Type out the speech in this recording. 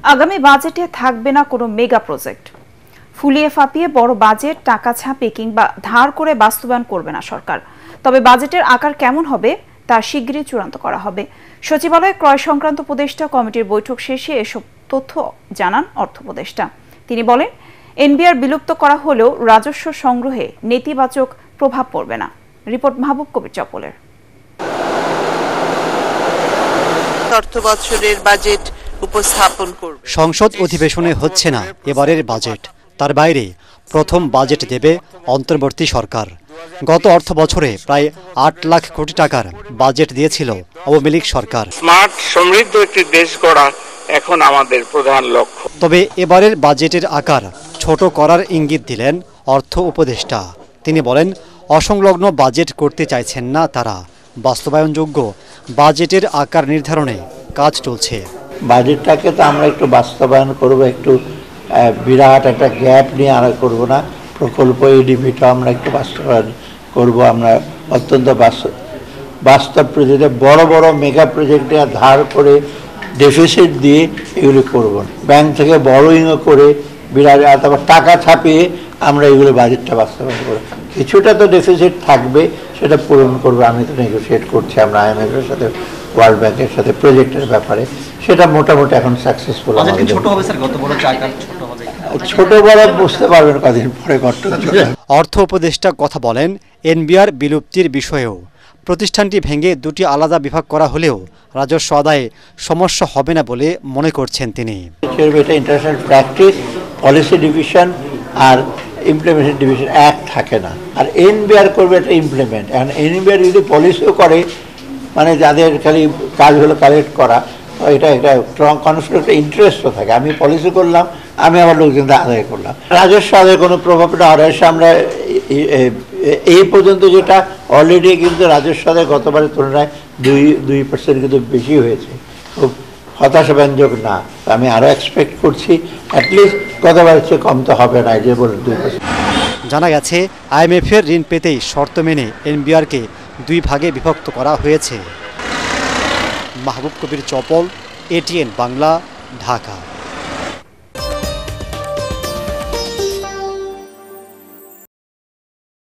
আগামী বাজেটে থাকবে না কোনো মেগা প্রজেক্ট। ফুলিয়ে ফাঁপিয়ে বড় বাজেট টাকা ছাপে কিংবা ধার করে বাস্তবায়ন করবে না সরকার। তবে বাজেটের আকার কেমন হবে তা শিগগিরই চূড়ান্ত করা হবে। সচিবালয়ে ক্রয় সংক্রান্ত উপদেষ্টা কমিটির বৈঠক শেষে এসব তথ্য জানান অর্থ উপদেষ্টা। তিনি বলেন, এনবিআর বিলুপ্ত করা হলেও রাজস্ব সংগ্রহে নেতিবাচক প্রভাব পড়বে না। রিপোর্ট মাহবুব কবির চপলের। অর্থ বছরের বাজেট উপস্থাপন করবে। সংসদ অধিবেশনে হচ্ছে না এবারের বাজেট। তার বাইরে প্রথম বাজেট দেবে অন্তর্বর্তী সরকার। গত অর্থ বছরে প্রায় ৮ লাখ কোটি টাকার বাজেট দিয়েছিল আওয়ামী লীগ সরকার। স্মার্ট সমৃদ্ধ একটি দেশ গড়া এখন আমাদের প্রধান লক্ষ্য। তবে এবারের বাজেটের আকার ছোট করার ইঙ্গিত দিলেন অর্থ উপদেষ্টা। তিনি বলেন, অসংলগ্ন বাজেট করতে চাইছেন না তারা। বাস্তবায়নযোগ্য বাজেটের আকার নির্ধারণে কাজ চলছে। বাজেটটাকে তো আমরা একটু বাস্তবায়ন করব, একটু বিরাট একটা গ্যাপ নিয়ে আর করব না। প্রকল্প এডিপিটা আমরা একটু বাস্তবায়ন করব। আমরা অত্যন্ত বাস্তব প্রজেক্টে বড় বড় মেগা প্রজেক্টে ধার করে ডেফিসিট দিয়ে এগুলি করব না। ব্যাংক থেকে বড়োইংও করে বিরাট তারপর টাকা ছাপিয়ে আমরা এগুলো বাজেটটা বাস্তবায়ন করব। কিছুটা তো ডেফিসিট থাকবে, সেটা পূরণ করবো। আমি তো নেগোসিয়েট করছি আমরা IMF-এর সাথে, ওয়ার্ল্ড ব্যাংকের সাথে প্রজেক্টের ব্যাপারে। সেটা মোটামুটি এখন সাকসেসফুল। ছোট বড় বুঝতে পারবেন কদিন পরে। অর্থ উপদেষ্টা কথা বলেন এনবিআর বিলুপ্তির বিষয়েও। প্রতিষ্ঠানটি ভেঙে দুটি আলাদা বিভাগ করা হলেও রাজস্ব আদায়ে সমস্যা হবে না বলে মনে করছেন তিনি। এটা ইন্টারন্যাশনাল প্র্যাকটিস, পলিসি ডিভিশন আর ইমপ্লিমেন্টেশন ডিভিশন এক থাকে না। আর এনবিআর করবে এটা ইমপ্লিমেন্ট। এখন এনবিআর যদি পলিসিও করে, মানে যাদের খালি কাজ হলো কালেক্ট করা, এটা একটা কনফ্লিক্ট ইন্টারেস্টও থাকে। আমি পলিসি করলাম, আমি আমার লোকজন আদায় করলাম। রাজস্ব আদায় কোনো প্রভাব না। রাজস্ব আমরা এই পর্যন্ত যেটা অলরেডি কিন্তু রাজস্ব আদায় গতবারের তুলনায় 2% কিন্তু বেশি হয়েছে। খুব হতাশাব্যঞ্জক না। আমি আরও এক্সপেক্ট করছি অ্যাটলিস্ট গতবারের চেয়ে কম তো হবে না, যে বলুন 2%। জানা গেছে IMF-এর ঋণ পেতেই শর্ত মেনে এনবিআরকে 2 ভাগে বিভক্ত করা হয়েছে। মাহবুব কবির চপল, ATN বাংলা, ঢাকা।